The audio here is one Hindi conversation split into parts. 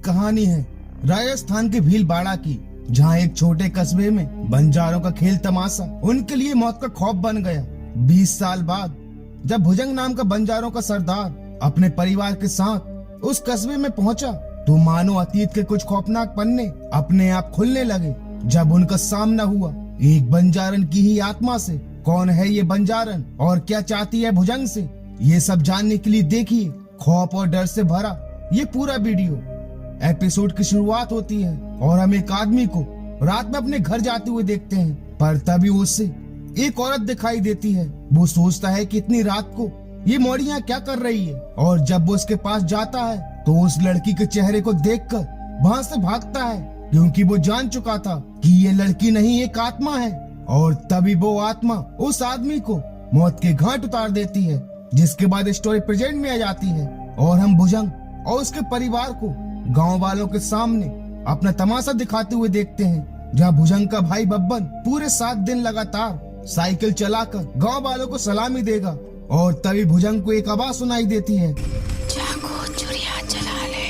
एक कहानी है राजस्थान के भीलवाड़ा की, जहाँ एक छोटे कस्बे में बंजारों का खेल तमाशा उनके लिए मौत का खौफ बन गया। 20 साल बाद जब भुजंग नाम का बंजारों का सरदार अपने परिवार के साथ उस कस्बे में पहुंचा, तो मानो अतीत के कुछ खौफनाक पन्ने अपने आप खुलने लगे। जब उनका सामना हुआ एक बंजारन की ही आत्मा से। कौन है ये बंजारन और क्या चाहती है भुजंग से, ये सब जानने के लिए देखिए खौफ और डर से भरा ये पूरा वीडियो। एपिसोड की शुरुआत होती है और हम एक आदमी को रात में अपने घर जाते हुए देखते हैं, पर तभी उससे एक औरत दिखाई देती है। वो सोचता है कि इतनी रात को ये मौड़ी यहाँ क्या कर रही है, और जब वो उसके पास जाता है तो उस लड़की के चेहरे को देखकर वहां से भागता है, क्योंकि वो जान चुका था कि ये लड़की नहीं एक आत्मा है। और तभी वो आत्मा उस आदमी को मौत के घाट उतार देती है, जिसके बाद स्टोरी प्रेजेंट में आ जाती है और हम भुजंग और उसके परिवार को गांव वालों के सामने अपना तमाशा दिखाते हुए देखते हैं, जहां भुजंग का भाई बब्बन पूरे 7 दिन लगातार साइकिल चलाकर गांव वालों को सलामी देगा। और तभी भुजंग को एक आवाज सुनाई देती है, जागो चुरिया चला ले।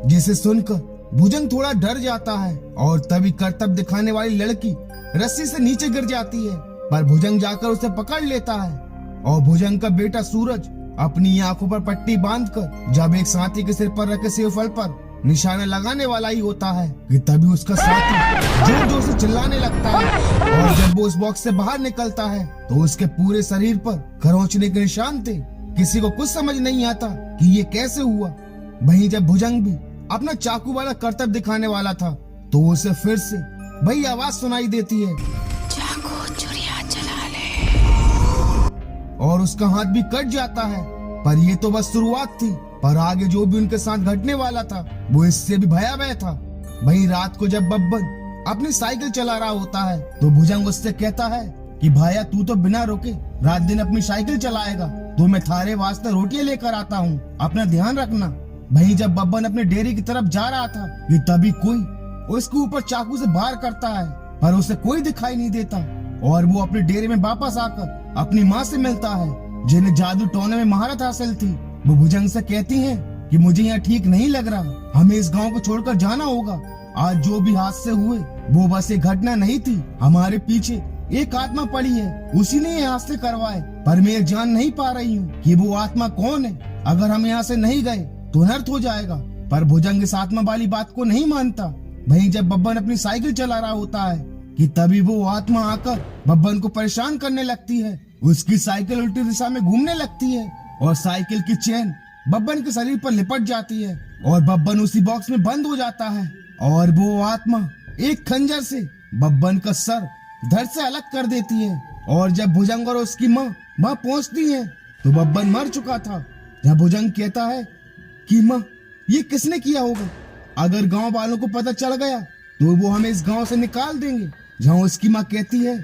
जिसे सुनकर भुजंग थोड़ा डर जाता है और तभी करतब दिखाने वाली लड़की रस्सी से नीचे गिर जाती है, पर भुजंग जाकर उसे पकड़ लेता है। और भुजंग का बेटा सूरज अपनी आंखों पर पट्टी बांधकर जब एक साथी के सिर पर रखे सेवफल पर निशाना लगाने वाला ही होता है कि तभी उसका साथी जोर जोर से चिल्लाने लगता है। और जब वो उस बॉक्स से बाहर निकलता है तो उसके पूरे शरीर पर खरोंचने के निशान थे। किसी को कुछ समझ नहीं आता कि ये कैसे हुआ। वहीं जब भुजंग भी अपना चाकू वाला करतब दिखाने वाला था, तो उसे फिर से वही आवाज सुनाई देती है, जागो चुरिया चला ले। और उसका हाथ भी कट जाता है। पर ये तो बस शुरुआत थी, पर आगे जो भी उनके साथ घटने वाला था वो इससे भी भयावह था। वहीं रात को जब बब्बन अपनी साइकिल चला रहा होता है, तो भुजंग उससे कहता है कि भाया तू तो बिना रोके रात दिन अपनी साइकिल चलाएगा, तो मैं थारे वास्ते रोटियां लेकर आता हूँ, अपना ध्यान रखना। वहीं जब बब्बन अपने डेरे की तरफ जा रहा था कि तभी कोई उसके ऊपर चाकू से वार करता है, पर उसे कोई दिखाई नहीं देता। और वो अपने डेरे में वापस आकर अपनी माँ से मिलता है, जिन्हें जादू टोने में महारत हासिल थी। वो भुजंग से कहती हैं कि मुझे यहाँ ठीक नहीं लग रहा, हमें इस गांव को छोड़कर जाना होगा। आज जो भी हादसे हुए वो बस एक घटना नहीं थी, हमारे पीछे एक आत्मा पड़ी है, उसी ने ये हादसे करवाए। पर मैं जान नहीं पा रही हूँ कि वो आत्मा कौन है। अगर हम यहाँ से नहीं गए तो अनर्थ हो जाएगा। पर भुजंग इस आत्मा वाली बात को नहीं मानता। वहीं जब बब्बन अपनी साइकिल चला रहा होता है कि तभी वो आत्मा आकर बब्बन को परेशान करने लगती है। उसकी साइकिल उल्टी दिशा में घूमने लगती है और साइकिल की चेन बब्बन के शरीर पर लिपट जाती है और बब्बन उसी बॉक्स में बंद हो जाता है। और वो आत्मा एक खंजर से बब्बन का सर धड़ से अलग कर देती है। और जब भुजंग और उसकी माँ वहाँ पहुँचती है तो बब्बन मर चुका था। जब भुजंग कहता है कि माँ ये किसने किया होगा, अगर गांव वालों को पता चल गया तो वो हमें इस गांव से निकाल देंगे। जहाँ उसकी माँ कहती है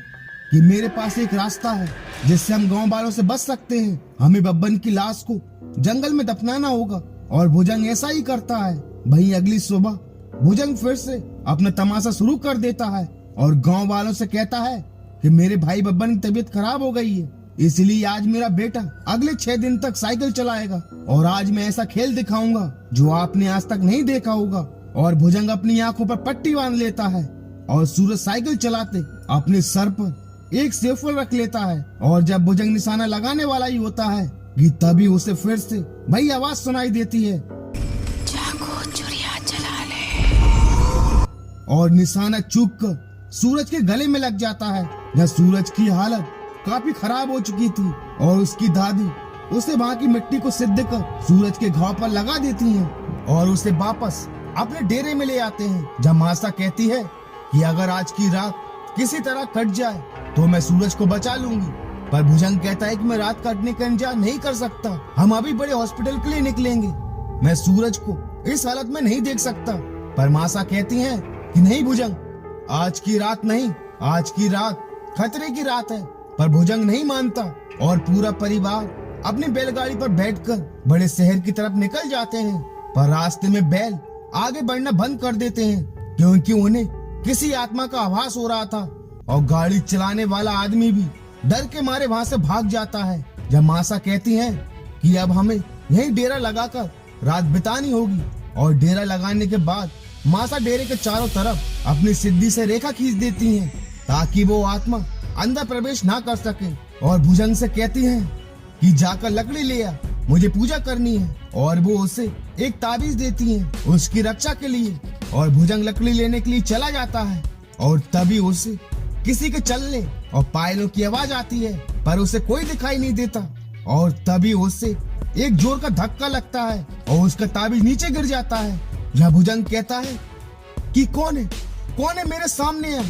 कि मेरे पास एक रास्ता है जिससे हम गांव वालों से बच सकते हैं, हमें बब्बन की लाश को जंगल में दफनाना होगा। और भुजंग ऐसा ही करता है। वहीं अगली सुबह भुजंग फिर से अपना तमाशा शुरू कर देता है और गांव वालों से कहता है कि मेरे भाई बब्बन की तबीयत खराब हो गई है, इसलिए आज मेरा बेटा अगले 6 दिन तक साइकिल चलाएगा और आज मैं ऐसा खेल दिखाऊंगा जो आपने आज तक नहीं देखा होगा। और भुजंग अपनी आंखों पर पट्टी बांध लेता है और सूरज साइकिल चलाते अपने सर पर एक सेवफल रख लेता है। और जब भुजंग निशाना लगाने वाला ही होता है कि तभी उसे फिर से वही आवाज सुनाई देती है, जागो चुरिया चला ले। और निशाना चूक कर सूरज के गले में लग जाता है। जब सूरज की हालत काफी खराब हो चुकी थी और उसकी दादी उसे वहाँ की मिट्टी को सिद्ध कर सूरज के घाव पर लगा देती हैं और उसे वापस अपने डेरे में ले आते हैं। जब मासा कहती है कि अगर आज की रात किसी तरह कट जाए तो मैं सूरज को बचा लूंगी, पर भुजंग कहता है कि मैं रात काटने का इंतजार नहीं कर सकता, हम अभी बड़े हॉस्पिटल के लिए निकलेंगे, मैं सूरज को इस हालत में नहीं देख सकता। पर मासा कहती है कि नहीं भुजंग, आज की रात नहीं, आज की रात खतरे की रात है। पर भुजंग नहीं मानता और पूरा परिवार अपनी बैलगाड़ी पर बैठकर बड़े शहर की तरफ निकल जाते हैं। पर रास्ते में बैल आगे बढ़ना बंद कर देते हैं, क्योंकि उन्हें किसी आत्मा का आभास हो रहा था। और गाड़ी चलाने वाला आदमी भी डर के मारे वहाँ से भाग जाता है। जब मासा कहती है कि अब हमें यहीं डेरा लगाकर रात बितानी होगी और डेरा लगाने के बाद मासा डेरे के चारों तरफ अपनी सिद्धि से रेखा खींच देती हैं ताकि वो आत्मा अंदर प्रवेश ना कर सके। और भुजंग से कहती हैं कि जाकर लकड़ी ले आ, मुझे पूजा करनी है। और वो उसे एक ताबीज देती हैं उसकी रक्षा के लिए। और भुजंग लकड़ी लेने के लिए चला जाता है और तभी उसे किसी के चलने और पायलों की आवाज आती है, पर उसे कोई दिखाई नहीं देता। और तभी उसे एक जोर का धक्का लगता है और उसका ताबीज नीचे गिर जाता है। यह भुजंग कहता है कि कौन है मेरे सामने है।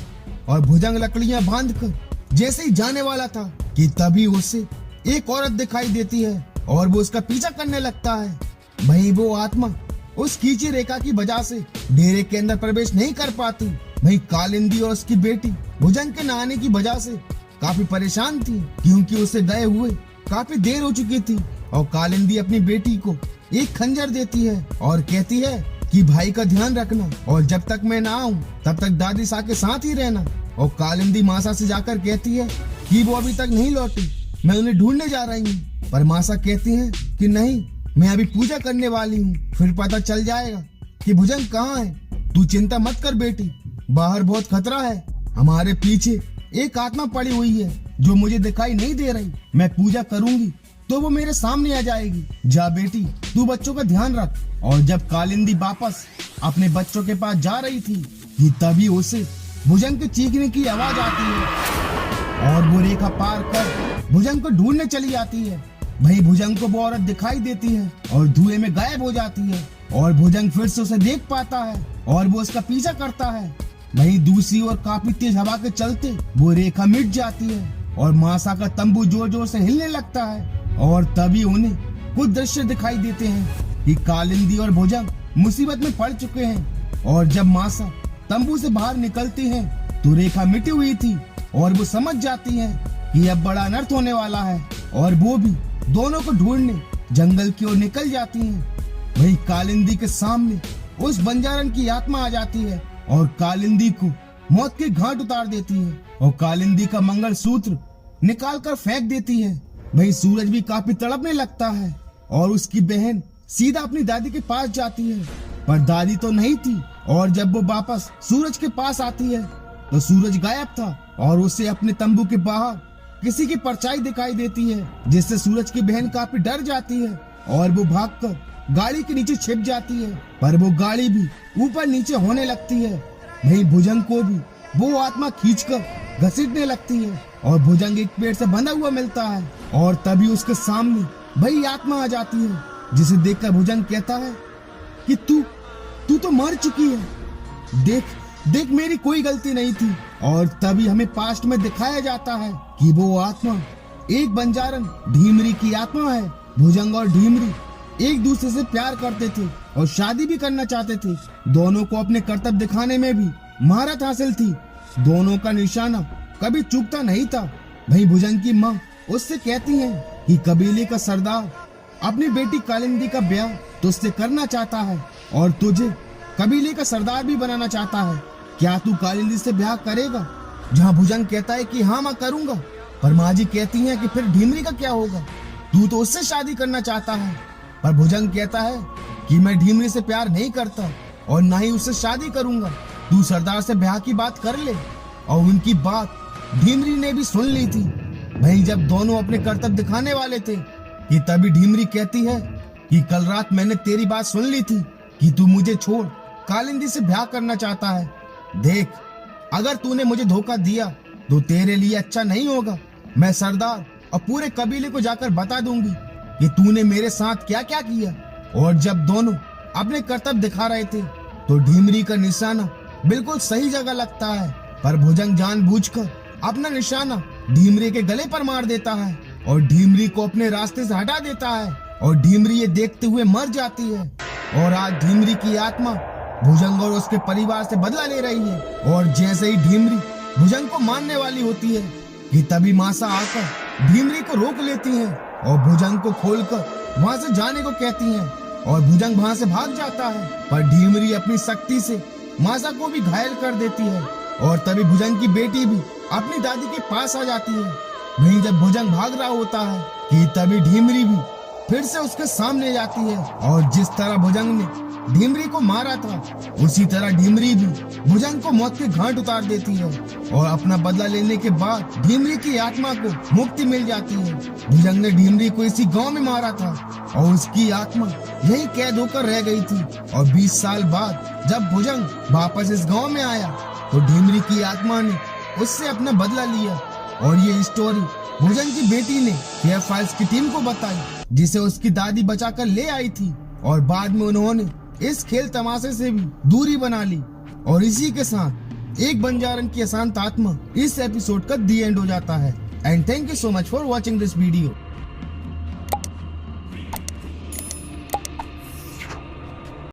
और भुजंग लकड़ियां बांधकर जैसे ही जाने वाला था कि तभी उसे एक औरत दिखाई देती है और वो उसका पीछा करने लगता है। वहीं वो आत्मा उस खींची रेखा की वजह से डेरे के अंदर प्रवेश नहीं कर पाती। वहीं कालिंदी और उसकी बेटी भुजंग के नहाने की वजह से काफी परेशान थी क्योंकि उसे गए हुए काफी देर हो चुकी थी। और कालिंदी अपनी बेटी को एक खंजर देती है और कहती है कि भाई का ध्यान रखना और जब तक मैं ना आऊं तब तक दादी सा के साथ ही रहना। और कालिंदी मासा से जाकर कहती है कि वो अभी तक नहीं लौटी, मैं उन्हें ढूंढने जा रही हूँ। पर मासा कहती है कि नहीं, मैं अभी पूजा करने वाली हूँ, फिर पता चल जाएगा कि भुजंग कहाँ है। तू चिंता मत कर बेटी, बाहर बहुत खतरा है, हमारे पीछे एक आत्मा पड़ी हुई है जो मुझे दिखाई नहीं दे रही। मैं पूजा करूंगी तो वो मेरे सामने आ जाएगी। जा बेटी, तू बच्चों का ध्यान रख। और जब कालिंदी वापस अपने बच्चों के पास जा रही थी कि तभी उसे भुजंग के चीखने की आवाज आती है और वो रेखा पार कर भुजंग को ढूंढने चली जाती है। वहीं भुजंग को वो औरत दिखाई देती है और धुएं में गायब हो जाती है। और भुजंग फिर से उसे देख पाता है और वो उसका पीछा करता है। वहीं दूसरी ओर काफी तेज हवा के चलते वो रेखा मिट जाती है और मासा का तंबू जोर जोर से हिलने लगता है। और तभी उन्हें कुछ दृश्य दिखाई देते हैं कि कालिंदी और भुजंग मुसीबत में पड़ चुके हैं। और जब मासा तंबू से बाहर निकलती है तो रेखा मिटी हुई थी और वो समझ जाती है कि अब बड़ा अनर्थ होने वाला है। और वो भी दोनों को ढूंढने जंगल की ओर निकल जाती हैं। वहीं कालिंदी के सामने उस बंजारन की आत्मा आ जाती है और कालिंदी को मौत के घाट उतार देती है और कालिंदी का मंगलसूत्र निकाल कर फेंक देती है। वहीं सूरज भी काफी तड़पने लगता है और उसकी बहन सीधा अपनी दादी के पास जाती है, पर दादी तो नहीं थी। और जब वो वापस सूरज के पास आती है तो सूरज गायब था और उसे अपने तंबू के बाहर किसी की परछाई दिखाई देती है, जिससे सूरज की बहन काफी डर जाती है और वो भागकर गाड़ी के नीचे छिप जाती है। पर वो गाड़ी भी ऊपर नीचे होने लगती है। वहीं भुजंग को भी वो आत्मा खींचकर घसीटने लगती है और भुजंग एक पेड़ से बंधा हुआ मिलता है। और तभी उसके सामने वही आत्मा आ जाती है, जिसे देखकर भुजंग कहता है कि तू तो मर चुकी है, देख मेरी कोई गलती नहीं थी। और तभी हमें पास्ट में दिखाया जाता है कि वो आत्मा एक बंजारन ढीमरी की आत्मा है। भुजंग और ढीमरी एक दूसरे से प्यार करते थे और शादी भी करना चाहते थे। दोनों को अपने कर्तव्य दिखाने में भी महारत हासिल थी। दोनों का निशाना कभी चूकता नहीं था। वहीं भुजंग की माँ उससे कहती है कि कबीले का सरदार अपनी बेटी कालिंदी का ब्याह तुझसे करना चाहता है और तुझे कबीले का सरदार भी बनाना चाहता है। क्या तू कालिंदी से ब्याह करेगा? जहाँ भुजंग कहता है कि हाँ मैं करूंगा, पर माँ जी कहती है कि फिर ढीमरी का क्या होगा, तू तो उससे शादी करना चाहता है। पर भुजंग कहता है कि मैं ढीमरी से प्यार नहीं करता और ना ही उससे शादी करूंगा, तू सरदार से ब्याह की बात कर ले। और उनकी बात ढीमरी ने भी सुन ली थी। वहीं जब दोनों अपने कर्तव्य दिखाने वाले थे कि तभी ढीमरी कहती है कि कल रात मैंने तेरी बात सुन ली थी कि तू मुझे छोड़ कालिंदी से ब्याह करना चाहता है। देख, अगर तूने मुझे धोखा दिया तो तेरे लिए अच्छा नहीं होगा। मैं सरदार और पूरे कबीले को जाकर बता दूंगी कि तूने मेरे साथ क्या क्या किया। और जब दोनों अपने कर्तव्य दिखा रहे थे तो ढीमरी का निशाना बिल्कुल सही जगह लगता है, पर भुजंग जानबूझकर अपना निशाना ढीमरी के गले पर मार देता है और ढीमरी को अपने रास्ते से हटा देता है। और ढीमरी ये देखते हुए मर जाती है। और आज ढीमरी की आत्मा भुजंग और उसके परिवार से बदला ले रही है। और जैसे ही ढीमरी भुजंग को मारने वाली होती है कि तभी मासा आकर ढीमरी को रोक लेती है और भुजंग को खोलकर वहां से जाने को कहती है। और भुजंग वहां से भाग जाता है, पर ढीमरी अपनी शक्ति से मासा को भी घायल कर देती है। और तभी भुजंग की बेटी भी अपनी दादी के पास आ जाती है। वहीं जब भुजंग भाग रहा होता है कि तभी ढीमरी भी फिर से उसके सामने जाती है। और जिस तरह भुजंग ने ढीमरी को मारा था, उसी तरह ढीमरी भी भुजंग को मौत के घाट उतार देती है और अपना बदला लेने के बाद ढीमरी की आत्मा को मुक्ति मिल जाती है। भुजंग ने ढीमरी को इसी गांव में मारा था और उसकी आत्मा यही कैद होकर रह गई थी। और 20 साल बाद जब भुजंग वापस इस गांव में आया तो ढीमरी की आत्मा ने उससे अपना बदला लिया। और ये स्टोरी भुजंग की बेटी ने केएफ फाइल्स की टीम को बताई, जिसे उसकी दादी बचाकर ले आई थी। और बाद में उन्होंने इस खेल तमाशे से भी दूरी बना ली। और इसी के साथ एक बंजारन की अशांत आत्मा इस एपिसोड का दी एंड हो जाता है। And thank you so much for watching this video.